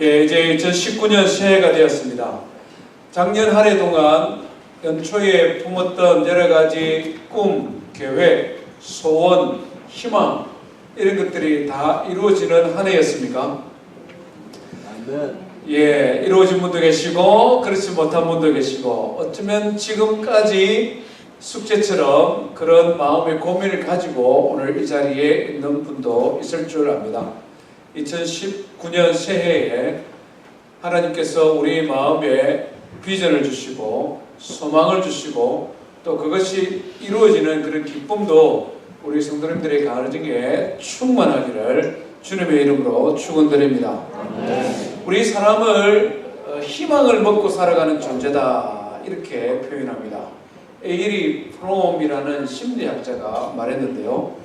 예, 이제 2019년 새해가 되었습니다. 작년 한 해 동안 연초에 품었던 여러 가지 꿈, 계획, 소원, 희망 이런 것들이 다 이루어지는 한 해였습니까? 예, 이루어진 분도 계시고 그렇지 못한 분도 계시고 어쩌면 지금까지 숙제처럼 그런 마음의 고민을 가지고 오늘 이 자리에 있는 분도 있을 줄 압니다. 2019년 새해에 하나님께서 우리 마음에 비전을 주시고 소망을 주시고 또 그것이 이루어지는 그런 기쁨도 우리 성도님들의 가정에 충만하기를 주님의 이름으로 축원드립니다. 우리 사람을 희망을 먹고 살아가는 존재다 이렇게 표현합니다. 에이리 프롬이라는 심리학자가 말했는데요.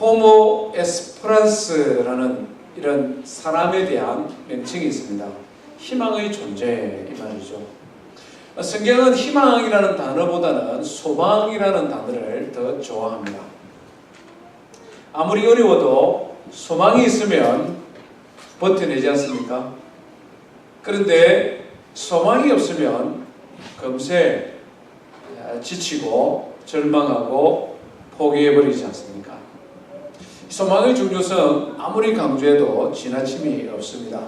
호모 에스프란스라는 이런 사람에 대한 명칭이 있습니다. 희망의 존재 이 말이죠. 성경은 희망이라는 단어보다는 소망이라는 단어를 더 좋아합니다. 아무리 어려워도 소망이 있으면 버텨내지 않습니까? 그런데 소망이 없으면 금세 지치고 절망하고 포기해버리지 않습니까? 소망의 중요성 아무리 강조해도 지나침이 없습니다.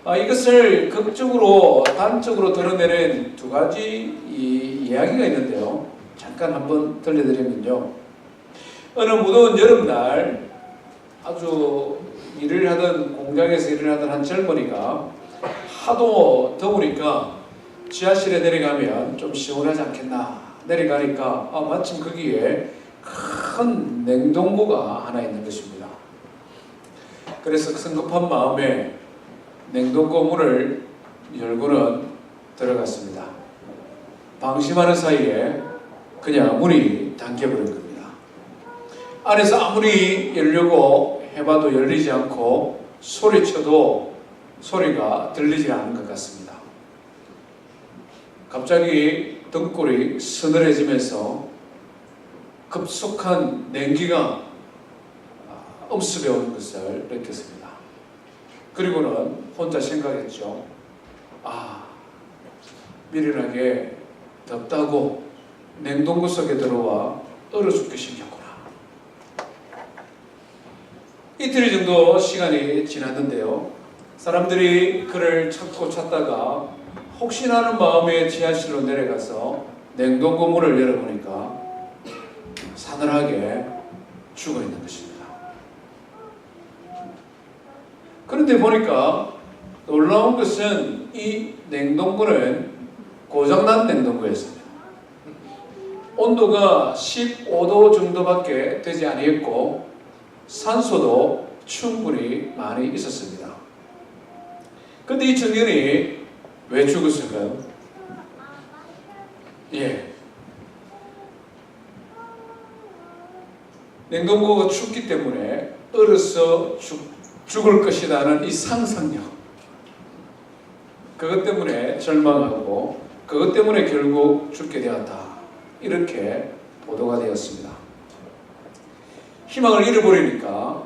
이것을 극적으로 단적으로 드러내는 두 가지 이야기가 있는데요. 잠깐 한번 들려드리면요. 어느 무더운 여름날 아주 일을 하던 공장에서 일을 하던 한 젊은이가 하도 더우니까 지하실에 내려가면 좀 시원하지 않겠나 내려가니까 마침 거기에 큰 냉동고가 하나 있는 것입니다. 그래서 성급한 마음에 냉동고 문을 열고는 들어갔습니다. 방심하는 사이에 그냥 문이 잠겨버린 겁니다. 안에서 아무리 열려고 해봐도 열리지 않고 소리쳐도 소리가 들리지 않는 것 같습니다. 갑자기 등골이 서늘해지면서 급속한 냉기가 엄습해 오는 것을 느꼈습니다. 그리고는 혼자 생각했죠. 미련하게 덥다고 냉동고 속에 들어와 얼어 죽게 생겼구나. 이틀 정도 시간이 지났는데요. 사람들이 그를 찾고 찾다가 혹시나 하는 마음에 지하실로 내려가서 냉동고 문을 열어보니까 사늘하게 죽어있는 것입니다. 그런데 보니까 놀라운 것은 이 냉동고는 고장난 냉동고였습니다. 온도가 15도 정도밖에 되지 아니했고 산소도 충분히 많이 있었습니다. 그런데 이 청년이 왜 죽었을까요? 냉동고가 춥기 때문에 얼어서 죽을 것이라는 이 상상력, 그것 때문에 절망하고 그것 때문에 결국 죽게 되었다 이렇게 보도가 되었습니다. 희망을 잃어버리니까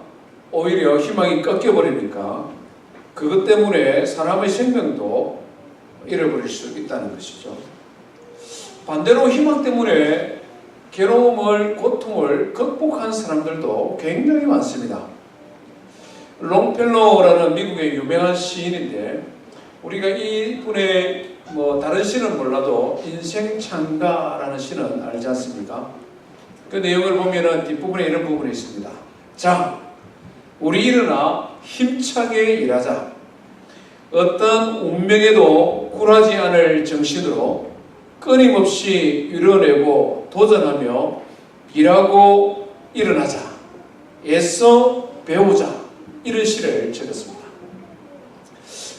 오히려 희망이 꺾여버리니까 그것 때문에 사람의 생명도 잃어버릴 수 있다는 것이죠. 반대로 희망 때문에 괴로움을, 고통을 극복한 사람들도 굉장히 많습니다. 롱펠로우라는 미국의 유명한 시인인데 우리가 이분의 다른 시는 몰라도 인생창가라는 시는 알지 않습니까? 그 내용을 보면은 뒷부분에 이런 부분이 있습니다. 자, 우리 일어나 힘차게 일하자. 어떤 운명에도 굴하지 않을 정신으로 끊임없이 이뤄내고 도전하며 일하고 일어나자. 애써 배우자. 이런 시를 적었습니다.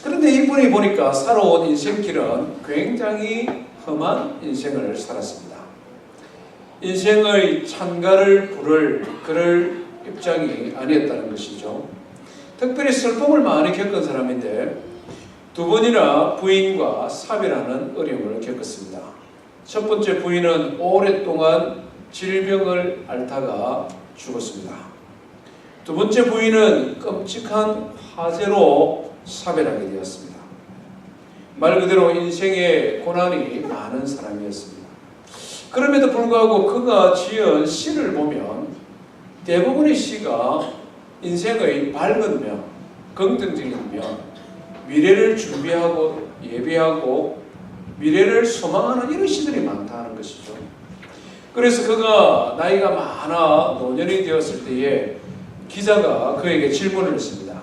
그런데 이분이 보니까 살아온 인생길은 굉장히 험한 인생을 살았습니다. 인생의 찬가를 부를 그럴 입장이 아니었다는 것이죠. 특별히 슬픔을 많이 겪은 사람인데 두 번이나 부인과 사별하는 어려움을 겪었습니다. 첫 번째 부인은 오랫동안 질병을 앓다가 죽었습니다. 두 번째 부인은 끔찍한 화재로 사별하게 되었습니다. 말 그대로 인생에 고난이 많은 사람이었습니다. 그럼에도 불구하고 그가 지은 시를 보면 대부분의 시가 인생의 밝은 면, 긍정적인 면, 미래를 준비하고 예비하고 미래를 소망하는 이런 시들이 많다는 것이죠. 그래서 그가 나이가 많아 노년이 되었을 때에 기자가 그에게 질문을 했습니다.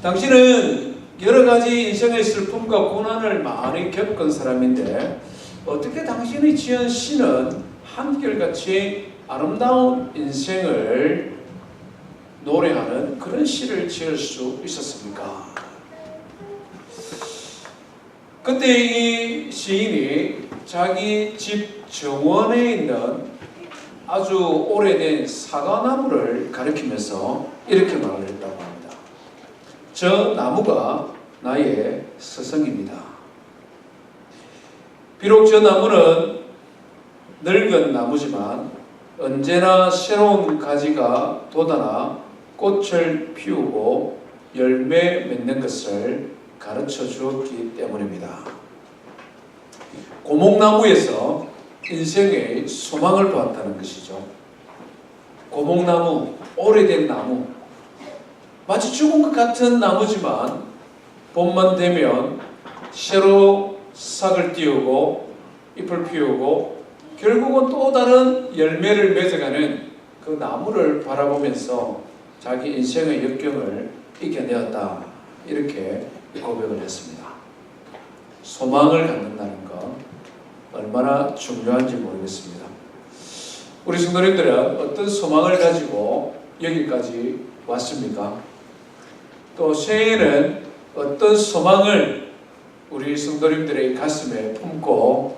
당신은 여러 가지 인생의 슬픔과 고난을 많이 겪은 사람인데 어떻게 당신이 지은 시는 한결같이 아름다운 인생을 노래하는 그런 시를 지을 수 있었습니까? 그때 이 시인이 자기 집 정원에 있는 아주 오래된 사과나무를 가리키면서 이렇게 말을 했다고 합니다. 저 나무가 나의 스승입니다. 비록 저 나무는 늙은 나무지만 언제나 새로운 가지가 돋아나 꽃을 피우고 열매 맺는 것을 가르쳐 주었기 때문입니다. 고목나무에서 인생의 소망을 보았다는 것이죠. 고목나무, 오래된 나무, 마치 죽은 것 같은 나무지만 봄만 되면 새로 싹을 띄우고 잎을 피우고 결국은 또 다른 열매를 맺어가는 그 나무를 바라보면서 자기 인생의 역경을 이겨내었다. 이렇게 고백을 했습니다. 소망을 갖는다는 것 얼마나 중요한지 모르겠습니다. 우리 성도님들은 어떤 소망을 가지고 여기까지 왔습니까? 또 새해에는 어떤 소망을 우리 성도님들의 가슴에 품고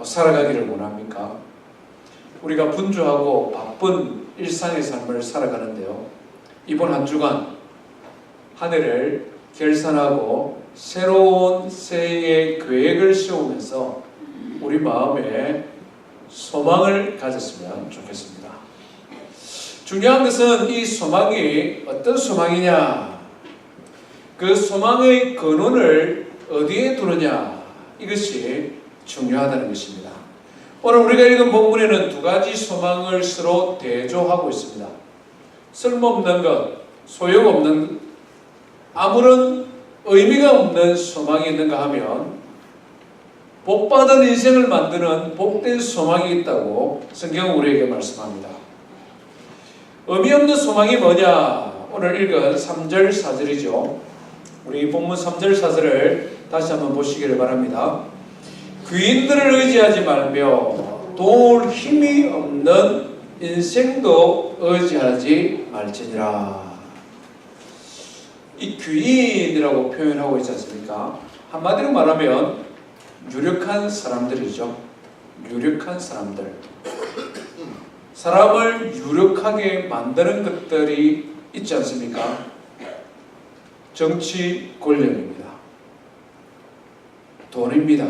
살아가기를 원합니까? 우리가 분주하고 바쁜 일상의 삶을 살아가는데요. 이번 한 주간 한 해를 결산하고 새로운 새해의 계획을 세우면서 우리 마음에 소망을 가졌으면 좋겠습니다. 중요한 것은 이 소망이 어떤 소망이냐, 그 소망의 근원을 어디에 두느냐, 이것이 중요하다는 것입니다. 오늘 우리가 읽은 본문에는 두 가지 소망을 서로 대조하고 있습니다. 쓸모없는 것, 소용없는, 아무런 의미가 없는 소망이 있는가 하면 복받은 인생을 만드는 복된 소망이 있다고 성경은 우리에게 말씀합니다. 의미 없는 소망이 뭐냐? 오늘 읽은 3절 4절이죠. 우리 본문 3절 4절을 다시 한번 보시기를 바랍니다. 귀인들을 의지하지 말며 도울 힘이 없는 인생도 의지하지 말지니라. 이 귀인이라고 표현하고 있지 않습니까? 한마디로 말하면 유력한 사람들이죠. 유력한 사람들. 사람을 유력하게 만드는 것들이 있지 않습니까? 정치 권력입니다. 돈입니다.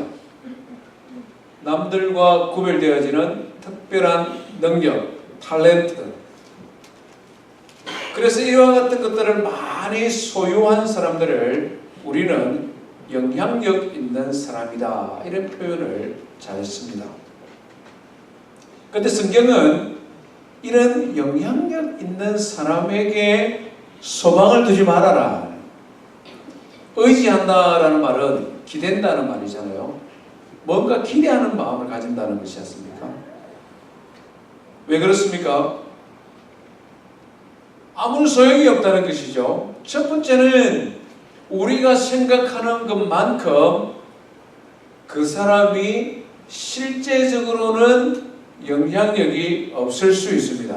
남들과 구별되어지는 특별한 능력, 탤런트. 그래서 이와 같은 것들을 많이 소유한 사람들을 우리는 영향력 있는 사람이다. 이런 표현을 잘 씁니다. 그런데 성경은 이런 영향력 있는 사람에게 소망을 두지 말아라. 의지한다라는 말은 기댄다는 말이잖아요. 뭔가 기대하는 마음을 가진다는 것이 않습니까? 왜 그렇습니까? 아무 소용이 없다는 것이죠. 첫 번째는 우리가 생각하는 것만큼 그 사람이 실제적으로는 영향력이 없을 수 있습니다.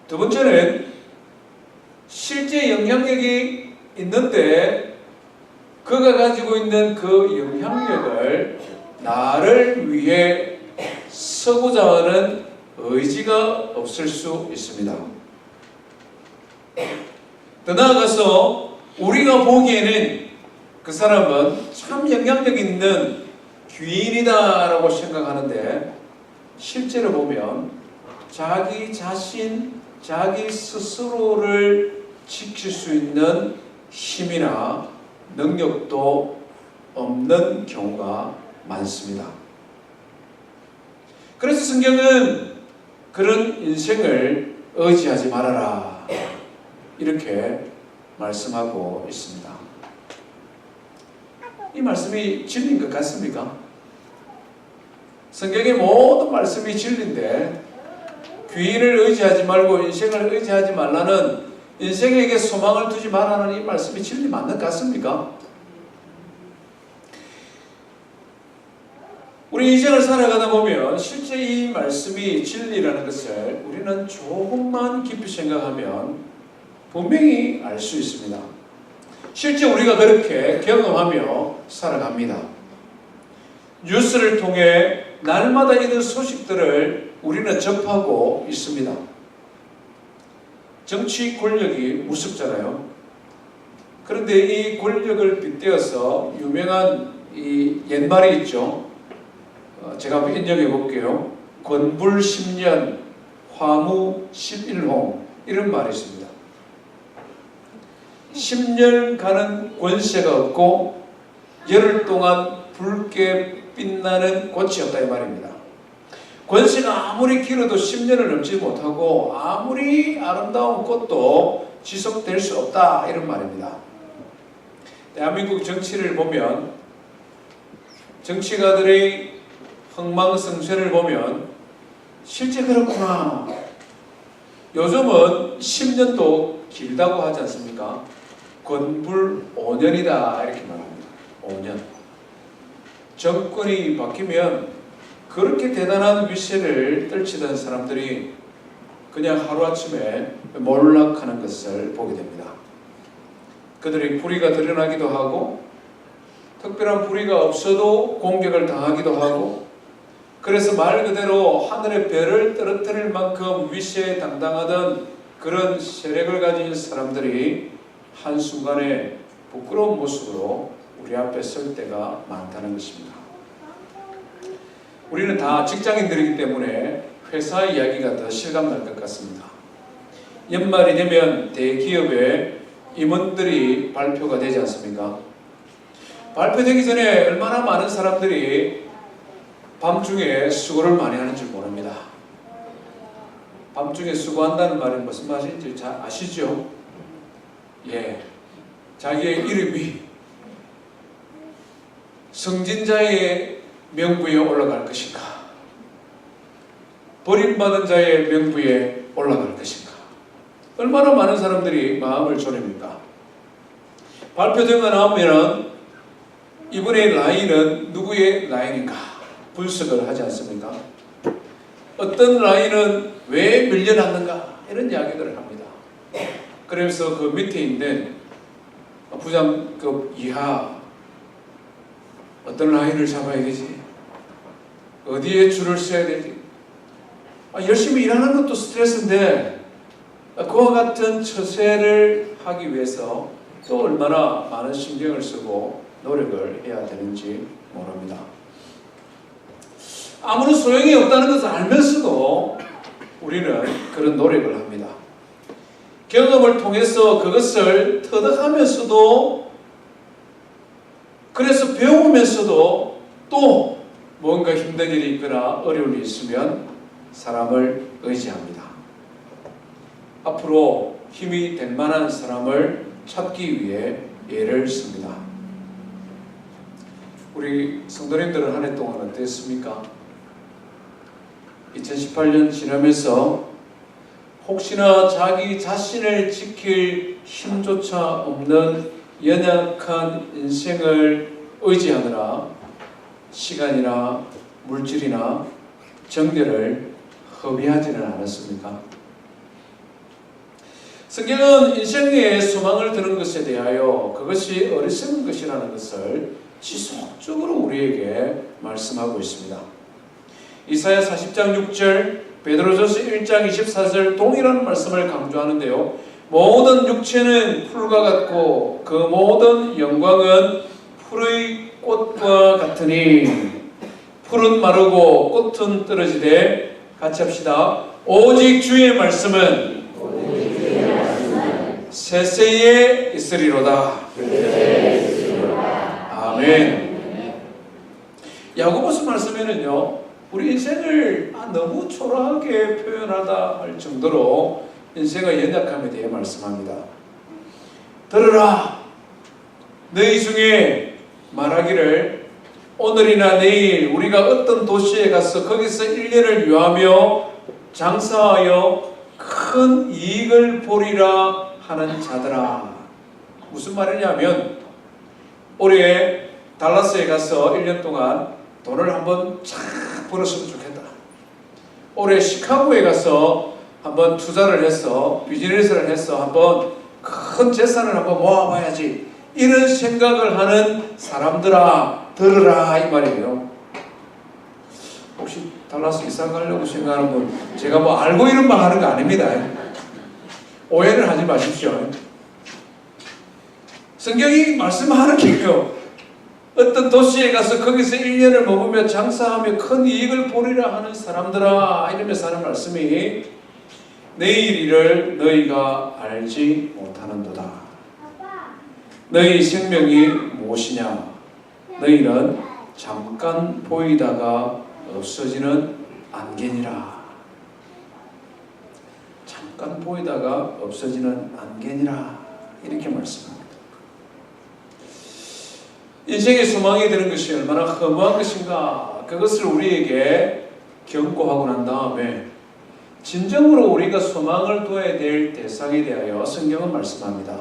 두 번째는 실제 영향력이 있는데 그가 가지고 있는 그 영향력을 나를 위해 서고자 하는 의지가 없을 수 있습니다. 더 나아가서 우리가 보기에는 그 사람은 참 영향력 있는 귀인이다라고 생각하는데 실제로 보면 자기 자신 자기 스스로를 지킬 수 있는 힘이나 능력도 없는 경우가 많습니다. 그래서 성경은 그런 인생을 의지하지 말아라 이렇게 말씀하고 있습니다. 이 말씀이 진리인 것 같습니까? 성경의 모든 말씀이 진리인데 귀인을 의지하지 말고 인생을 의지하지 말라는, 인생에게 소망을 두지 말라는 이 말씀이 진리 맞는 것 같습니까? 우리 인생을 살아가다 보면 실제 이 말씀이 진리라는 것을 우리는 조금만 깊이 생각하면 분명히 알 수 있습니다. 실제 우리가 그렇게 경험하며 살아갑니다. 뉴스를 통해 날마다 이런 소식들을 우리는 접하고 있습니다. 정치 권력이 무섭잖아요. 그런데 이 권력을 빗대어서 유명한 이 옛말이 있죠. 제가 한번 인용해 볼게요. 권불 10년, 화무 11홍, 이런 말이 있습니다. 10년간은 권세가 없고 열흘 동안 붉게 빛나는 꽃이 없다 이 말입니다. 권세가 아무리 길어도 10년을 넘지 못하고 아무리 아름다운 꽃도 지속될 수 없다 이런 말입니다. 대한민국 정치를 보면, 정치가들의 흥망성쇠를 보면 실제 그렇구나. 요즘은 10년도 길다고 하지 않습니까? 권불 5년이다 이렇게 말합니다. 5년. 정권이 바뀌면 그렇게 대단한 위세를 떨치던 사람들이 그냥 하루아침에 몰락하는 것을 보게 됩니다. 그들의 불의가 드러나기도 하고 특별한 불의가 없어도 공격을 당하기도 하고, 그래서 말 그대로 하늘의 별을 떨어뜨릴 만큼 위세에 당당하던 그런 세력을 가진 사람들이 한순간에 부끄러운 모습으로 우리 앞에 설 때가 많다는 것입니다. 우리는 다 직장인들이기 때문에 회사 이야기가 더 실감날 것 같습니다. 연말이 되면 대기업의 임원들이 발표가 되지 않습니까? 발표되기 전에 얼마나 많은 사람들이 밤중에 수고를 많이 하는 줄 모릅니다. 밤중에 수고한다는 말이 무슨 말인지 잘 아시죠? 예, 자기의 이름이 승진자의 명부에 올라갈 것인가, 버림받은 자의 명부에 올라갈 것인가, 얼마나 많은 사람들이 마음을 졸입니까? 발표되고 나오면 이번의 라인은 누구의 라인인가 분석을 하지 않습니까? 어떤 라인은 왜 밀려났는가 이런 이야기들을 합니다. 그래서 그 밑에 있는 부장급 이하 어떤 라인을 잡아야 되지? 어디에 줄을 서야 되지? 열심히 일하는 것도 스트레스인데 그와 같은 처세를 하기 위해서 또 얼마나 많은 신경을 쓰고 노력을 해야 되는지 모릅니다. 아무런 소용이 없다는 것을 알면서도 우리는 그런 노력을 합니다. 경험을 통해서 그것을 터득하면서도, 그래서 배우면서도 또 뭔가 힘든 일이 있거나 어려운 일이 있으면 사람을 의지합니다. 앞으로 힘이 될 만한 사람을 찾기 위해 애를 씁니다. 우리 성도님들은 한 해 동안 어땠습니까? 2018년 지나면서 혹시나 자기 자신을 지킬 힘조차 없는 연약한 인생을 의지하느라 시간이나 물질이나 정열을 허비하지는 않았습니까? 성경은 인생에 소망을 두는 것에 대하여 그것이 어리석은 것이라는 것을 지속적으로 우리에게 말씀하고 있습니다. 이사야 40장 6절, 베드로전서 1장 24절 동일한 말씀을 강조하는데요. 모든 육체는 풀과 같고 그 모든 영광은 풀의 꽃과 같으니 풀은 마르고 꽃은 떨어지되, 같이 합시다. 오직 주의 말씀은 세세에 있으리로다. 아멘. 야고보서 말씀에는요, 우리 인생을 너무 초라하게 표현하다 할 정도로 인생의 연약함에 대해 말씀합니다. 들으라, 너희 중에 말하기를 오늘이나 내일 우리가 어떤 도시에 가서 거기서 1년을 유하며 장사하여 큰 이익을 보리라 하는 자들아. 무슨 말이냐면 올해 달라스에 가서 1년 동안 돈을 한번 쫙 벌었으면 좋겠다. 올해 시카고에 가서 한번 투자를 해서 비즈니스를 해서 한번 큰 재산을 한번 모아봐야지. 이런 생각을 하는 사람들아 들으라 이 말이에요. 혹시 달라스 이사 가려고 생각하는 분, 제가 뭐 알고 이런 말 하는 거 아닙니다. 오해를 하지 마십시오. 성경이 말씀하는 게요, 어떤 도시에 가서 거기서 1년을 먹으며 장사하며 큰 이익을 보리라 하는 사람들아 이러면서 하는 말씀이 내일 일을 너희가 알지 못하는도다. 너희 생명이 무엇이냐? 너희는 잠깐 보이다가 없어지는 안개니라. 잠깐 보이다가 없어지는 안개니라. 이렇게 말씀합니다. 인생의 소망이 되는 것이 얼마나 허무한 것인가, 그것을 우리에게 경고하고 난 다음에 진정으로 우리가 소망을 둬야 될 대상에 대하여 성경은 말씀합니다.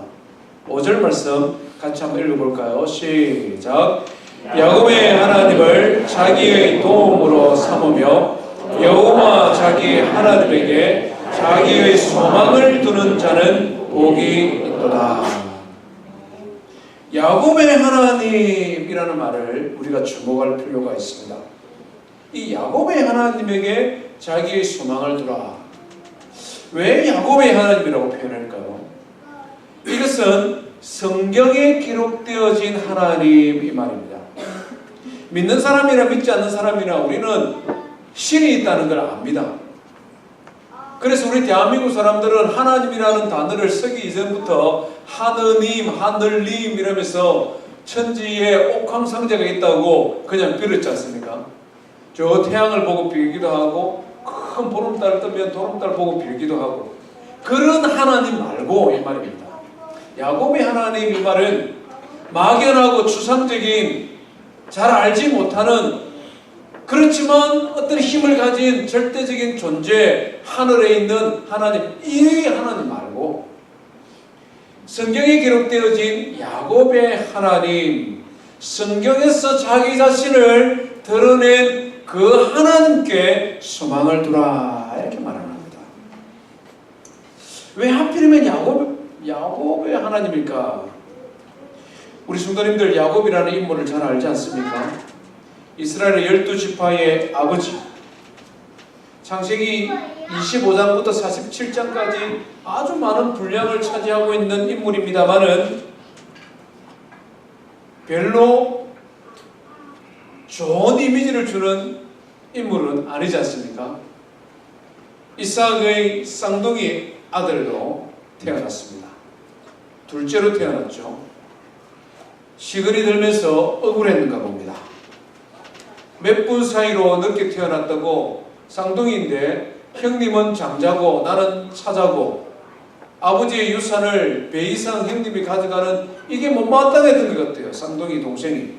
5절 말씀 같이 한번 읽어볼까요? 시작. 야곱의 하나님을 자기의 도움으로 삼으며 여호와 자기 하나님에게 자기의 소망을 두는 자는 복이 있도다. 야곱의 하나님이라는 말을 우리가 주목할 필요가 있습니다. 이 야곱의 하나님에게 자기의 소망을 두라. 왜 야곱의 하나님이라고 표현할까요? 이것은 성경에 기록되어진 하나님 이 말입니다. 믿는 사람이나 믿지 않는 사람이나 우리는 신이 있다는 걸 압니다. 그래서 우리 대한민국 사람들은 하나님이라는 단어를 쓰기 이전부터 하느님, 하늘님 이러면서 천지에 옥황상제가 있다고 그냥 빌었지 않습니까? 저 태양을 보고 빌기도 하고 큰 보름달 뜨면 보름달 보고 빌기도 하고, 그런 하나님 말고 이 말입니다. 야곱의 하나님 이 말은 막연하고 추상적인, 잘 알지 못하는, 그렇지만 어떤 힘을 가진 절대적인 존재, 하늘에 있는 하나님, 이 하나님 말고 성경에 기록되어진 야곱의 하나님, 성경에서 자기 자신을 드러낸 그 하나님께 소망을 두라 이렇게 말합니다. 왜 하필이면 야곱의 하나님일까? 우리 성도님들 야곱이라는 인물을 잘 알지 않습니까? 이스라엘의 12지파의 아버지, 창세기 25장부터 47장까지 아주 많은 분량을 차지하고 있는 인물입니다만은 별로 좋은 이미지를 주는 인물은 아니지 않습니까? 이삭의 쌍둥이 아들로 태어났습니다. 둘째로 태어났죠. 시간이 들면서 억울했는가 봅니다. 몇 분 사이로 늦게 태어났다고, 쌍둥이인데 형님은 장자고 나는 차자고 아버지의 유산을 배 이상 형님이 가져가는, 이게 못마땅했던 것 같아요. 쌍둥이 동생이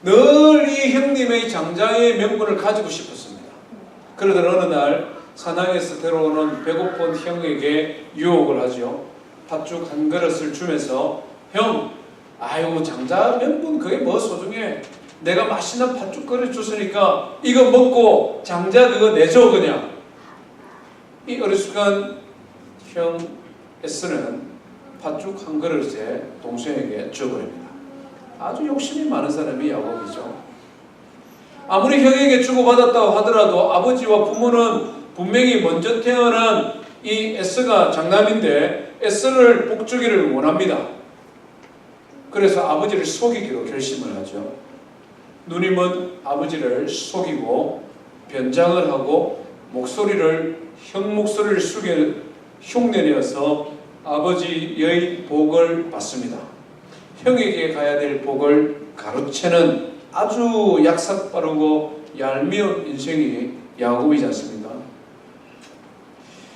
늘 이 형님의 장자의 명분을 가지고 싶었습니다. 그러던 어느 날 사냥에서 데려오는 배고픈 형에게 유혹을 하죠. 팥죽 한 그릇을 주면서, 형, 아유 장자 명분 그게 뭐 소중해, 내가 맛있는 팥죽 그릇 줬으니까 이거 먹고 장자 그거 내줘 그냥. 이 어리숙한 형 에스는 팥죽 한 그릇에 동생에게 줘버립니다. 아주 욕심이 많은 사람이 야곱이죠. 아무리 형에게 주고받았다고 하더라도 아버지와 부모는 분명히 먼저 태어난 이 에스가 장남인데 에스를 복주기를 원합니다. 그래서 아버지를 속이기로 결심을 하죠. 누님은 아버지를 속이고 변장을 하고 형 목소리를 숙여 흉내내어서 아버지의 복을 받습니다. 형에게 가야 될 복을 가로채는 아주 약삭 빠르고 얄미운 인생이 야곱이지 않습니까?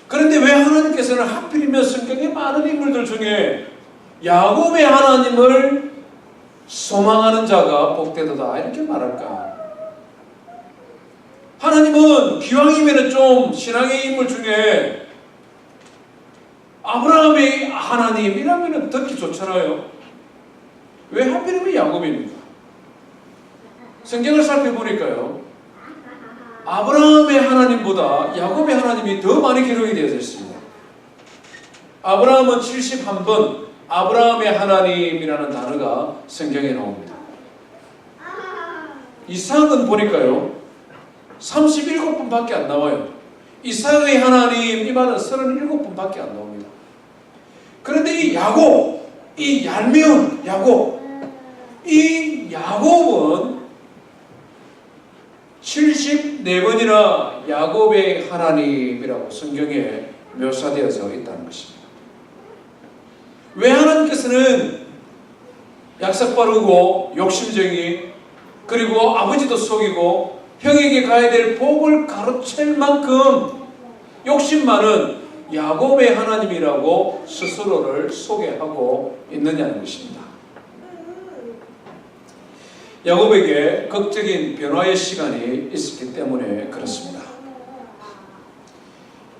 그런데 왜 하나님께서는 하필이면 성경의 많은 인물들 중에 야곱의 하나님을 소망하는 자가 복되도다 이렇게 말할까? 하나님은 기왕이면 좀 신앙의 인물 중에 아브라함의 하나님이라면 듣기 좋잖아요. 왜 하필이면 야곱입니까? 성경을 살펴보니까요, 아브라함의 하나님보다 야곱의 하나님이 더 많이 기록이 되어져 있습니다. 아브라함은 71번 아브라함의 하나님이라는 단어가 성경에 나옵니다. 이삭은 보니까요 37번밖에 안 나와요. 이삭의 하나님 이 말은 37번밖에 안 나옵니다. 그런데 이 야곱, 이 얄미운 야곱, 이 야곱은 74번이나 야곱의 하나님이라고 성경에 묘사되어져 있다는 것입니다. 왜 하나님께서는 약삭빠르고 욕심쟁이 그리고 아버지도 속이고 형에게 가야 될 복을 가로챌 만큼 욕심 많은 야곱의 하나님이라고 스스로를 소개하고 있느냐는 것입니다. 야곱에게 극적인 변화의 시간이 있었기 때문에 그렇습니다.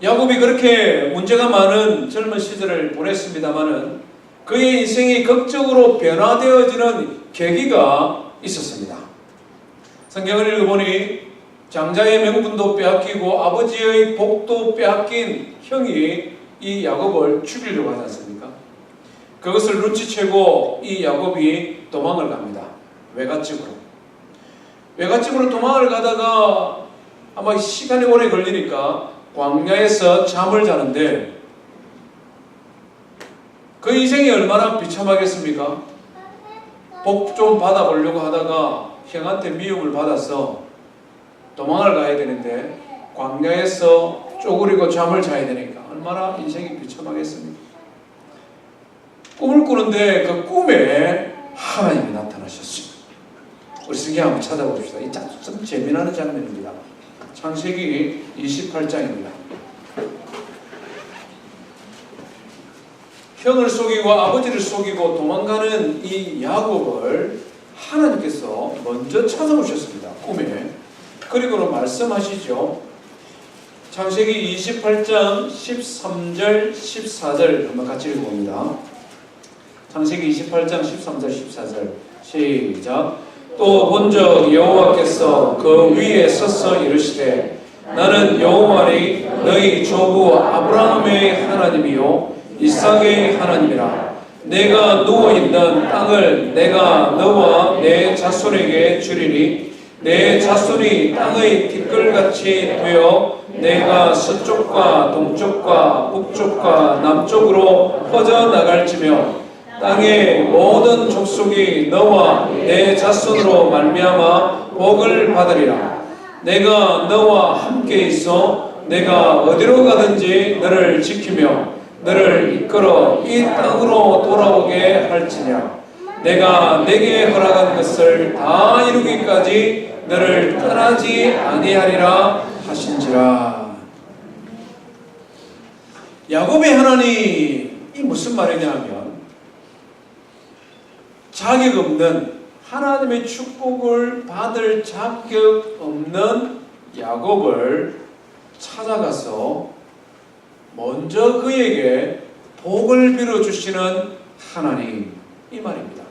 야곱이 그렇게 문제가 많은 젊은 시절을 보냈습니다마는 그의 인생이 극적으로 변화되어지는 계기가 있었습니다. 성경을 읽어보니 장자의 명분도 빼앗기고 아버지의 복도 빼앗긴 형이 이 야곱을 죽이려고 하지 않습니까? 그것을 눈치채고 이 야곱이 도망을 갑니다. 외갓집으로. 외갓집으로 도망을 가다가 아마 시간이 오래 걸리니까 광야에서 잠을 자는데 그 인생이 얼마나 비참하겠습니까? 복 좀 받아보려고 하다가 형한테 미움을 받아서 도망을 가야 되는데 광야에서 쪼그리고 잠을 자야 되니까 얼마나 인생이 비참하겠습니까? 꿈을 꾸는데 그 꿈에 하나님이 나타나셨습니다. 우리 성경 한번 찾아봅시다. 이 참 재미나는 장면입니다. 창세기 28장입니다. 형을 속이고 아버지를 속이고 도망가는 이 야곱을 하나님께서 먼저 찾아오셨습니다. 꿈에. 그리고는 말씀하시죠. 창세기 28장 13절 14절 한번 같이 읽어봅니다. 창세기 28장 13절 14절 시작. 또 본적 여호와께서 그 위에 서서 이르시되 나는 여호와니 너희 조부 아브라함의 하나님이요 이삭의 하나님이라. 내가 누워있는 땅을 내가 너와 내 자손에게 주리니 내 자손이 땅의 티끌같이 되어 내가 서쪽과 동쪽과 북쪽과 남쪽으로 퍼져나갈지며 땅의 모든 족속이 너와 내 자손으로 말미암아 복을 받으리라. 내가 너와 함께 있어 내가 어디로 가든지 너를 지키며 너를 이끌어 이 땅으로 돌아오게 할지냐. 내가 내게 허락한 것을 다 이루기까지 너를 떠나지 아니하리라 하신지라. 야곱의 하나님이 무슨 말이냐면 자격 없는 하나님의 축복을 받을 자격 없는 야곱을 찾아가서 먼저 그에게 복을 빌어주시는 하나님 이 말입니다.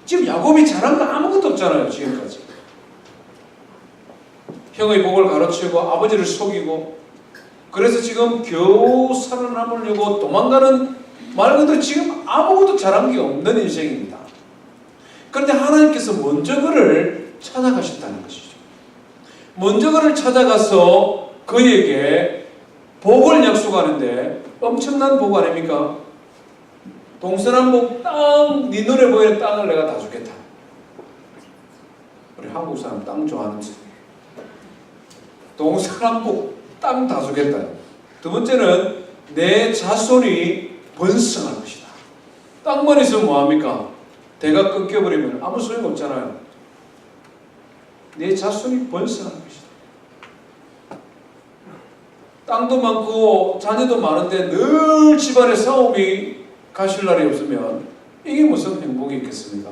지금 야곱이 잘한 거 아무것도 없잖아요. 지금까지 형의 복을 가로채고 아버지를 속이고 그래서 지금 겨우 살아남으려고 도망가는 말 그대로 지금 아무것도 잘한 게 없는 인생입니다. 그런데 하나님께서 먼저 그를 찾아가셨다는 것이죠. 먼저 그를 찾아가서 그에게 복을 약속하는데 엄청난 복 아닙니까? 동서남북 땅, 네 눈에 보이는 땅을 내가 다 주겠다. 우리 한국 사람 땅 좋아하는지. 동서남북 땅 다 주겠다. 두 번째는 내 자손이 번성할 것이다. 땅만 있으면 뭐합니까? 대가 끊겨버리면 아무 소용 없잖아요. 내 자손이 번성할 것이다. 땅도 많고 자녀도 많은데 늘 집안에 싸움이 가실 날이 없으면 이게 무슨 행복이 있겠습니까?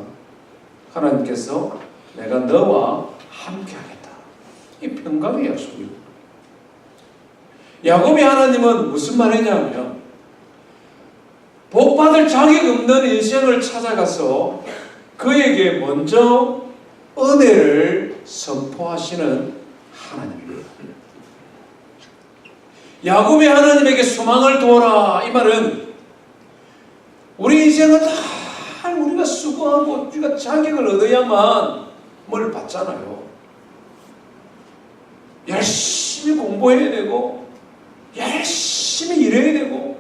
하나님께서 내가 너와 함께 하겠다. 이 평강의 약속입니다. 야곱의 하나님은 무슨 말이냐면 복받을 자격 없는 인생을 찾아가서 그에게 먼저 은혜를 선포하시는 하나님입니다. 야곱의 하나님에게 소망을 두어라. 이 말은 우리 인생은 다 우리가 수고하고 우리가 자격을 얻어야만 뭘 받잖아요. 열심히 공부해야 되고 열심히 일해야 되고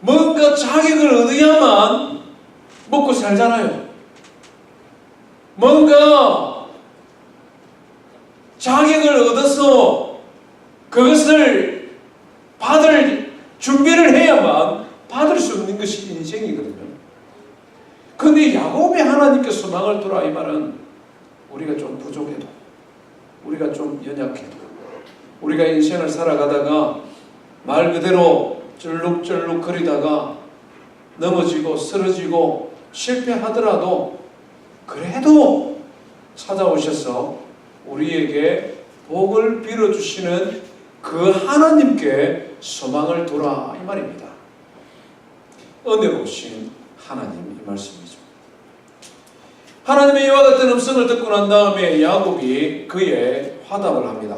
뭔가 자격을 얻어야만 먹고 살잖아요. 뭔가 자격을 얻어서 그것을 받을 준비를 해야만 받을 수 있는 것이 인생이거든요. 그런데 야곱의 하나님께 소망을 두라 이 말은 우리가 좀 부족해도 우리가 좀 연약해도 우리가 인생을 살아가다가 말 그대로 쩔룩쩔룩 거리다가 넘어지고 쓰러지고 실패하더라도 그래도 찾아오셔서 우리에게 복을 빌어주시는 그 하나님께 소망을 두라 이 말입니다. 은혜로우신 하나님 이 말씀이죠. 하나님의 이와 같은 음성을 듣고 난 다음에 야곱이 그의 화답을 합니다.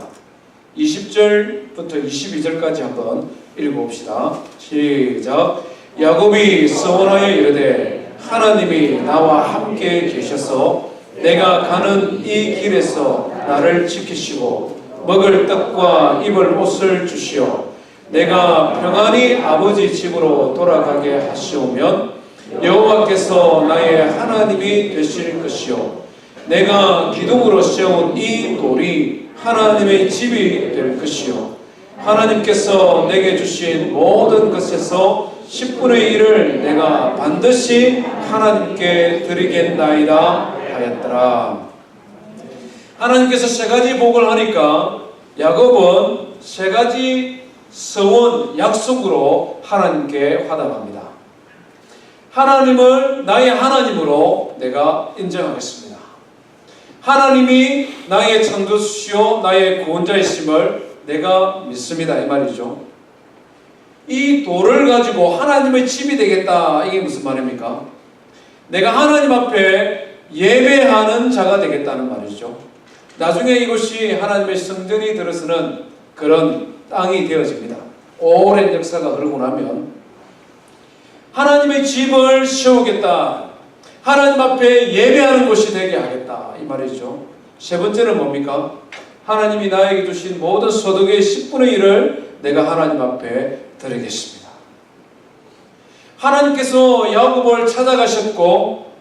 20절부터 22절까지 한번 읽어봅시다. 시작. 야곱이 서원하여 이르되 하나님이 나와 함께 계셔서 내가 가는 이 길에서 나를 지키시고 먹을 떡과 입을 옷을 주시어 내가 평안히 아버지 집으로 돌아가게 하시오면 여호와께서 나의 하나님이 되실 것이요 내가 기둥으로 세운 이 돌이 하나님의 집이 될 것이요 하나님께서 내게 주신 모든 것에서 10분의 1을 내가 반드시 하나님께 드리겠나이다 하였더라. 하나님께서 세 가지 복을 하니까 야곱은 세 가지 서원 약속으로 하나님께 화답합니다. 하나님을 나의 하나님으로 내가 인정하겠습니다. 하나님이 나의 창조주시오 나의 구원자이심을 내가 믿습니다 이 말이죠. 이 돌을 가지고 하나님의 집이 되겠다 이게 무슨 말입니까? 내가 하나님 앞에 예배하는 자가 되겠다는 말이죠. 나중에 이곳이 하나님의 성전이 들어서는 그런 땅이 되어집니다. 오랜 역사가 흐르고 나면 하나님의 집을 세우겠다. 하나님 앞에 예배하는 곳이 되게 하겠다. 이 말이죠. 세 번째는 뭡니까? 하나님이 나에게 주신 모든 소득의 10분의 1을 내가 하나님 앞에 드리겠습니다. 하나님께서 야곱을 찾아가셨고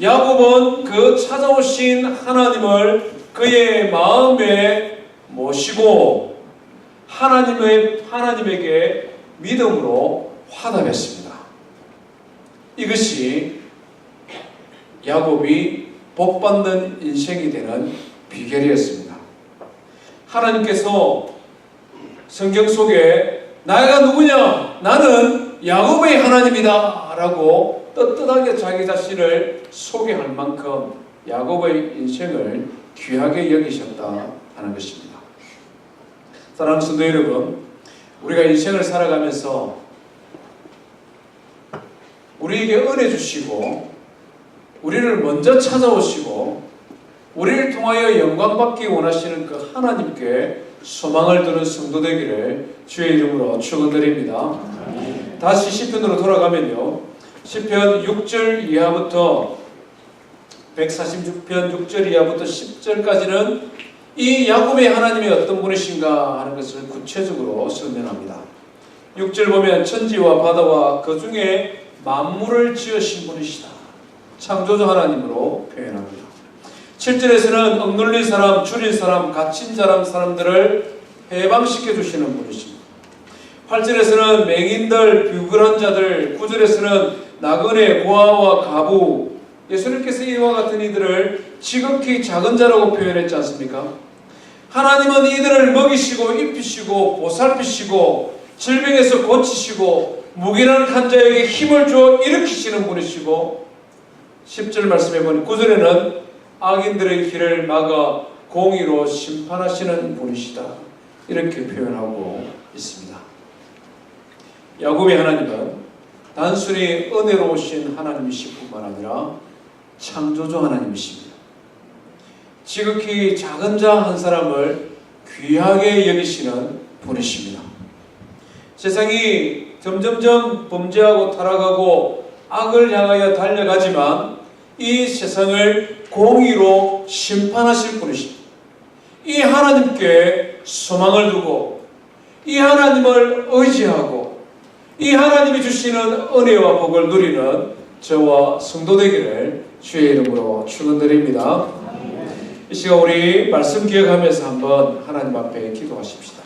야곱은 그 찾아오신 하나님을 그의 마음에 모시고 하나님에게 믿음으로 화답했습니다. 이것이 야곱이 복받는 인생이 되는 비결이었습니다. 하나님께서 성경 속에 나가 누구냐? 나는 야곱의 하나님이다 라고 떳떳하게 자기 자신을 소개할 만큼 야곱의 인생을 귀하게 여기셨다 하는 것입니다. 사랑하는 성도 여러분, 우리가 인생을 살아가면서 우리에게 은혜 주시고 우리를 먼저 찾아오시고 우리를 통하여 영광받기 원하시는 그 하나님께 소망을 두는 성도 되기를 주의 이름으로 축원드립니다. 다시 시편으로 돌아가면요, 시편 6절 이하부터 146편 6절 이하부터 10절까지는 이 야곱의 하나님이 어떤 분이신가 하는 것을 구체적으로 설명합니다. 6절 보면 천지와 바다와 그 중에 만물을 지으신 분이시다. 창조주 하나님으로 표현합니다. 7절에서는 억눌린 사람, 줄인 사람, 갇힌 사람들을 해방시켜 주시는 분이십니다. 8절에서는 맹인들, 비굴한 자들, 9절에서는 나그네, 고아와 가부, 예수님께서 이와 같은 이들을 지극히 작은 자라고 표현했지 않습니까? 하나님은 이들을 먹이시고 입히시고 보살피시고 질병에서 고치시고 무기력한 자에게 힘을 주어 일으키시는 분이시고 10절 말씀해 보니 9절에는 악인들의 길을 막아 공의로 심판하시는 분이시다. 이렇게 표현하고 있습니다. 야곱의 하나님은 단순히 은혜로우신 하나님이실 뿐만 아니라 창조주 하나님이십니다. 지극히 작은 자 한 사람을 귀하게 여기시는 분이십니다. 세상이 점점점 범죄하고 타락하고 악을 향하여 달려가지만 이 세상을 공의로 심판하실 분이십니다. 이 하나님께 소망을 두고 이 하나님을 의지하고 이 하나님이 주시는 은혜와 복을 누리는 저와 성도 되기를 주의 이름으로 축원드립니다. 이 시간 우리 말씀 기억하면서 한번 하나님 앞에 기도하십시다.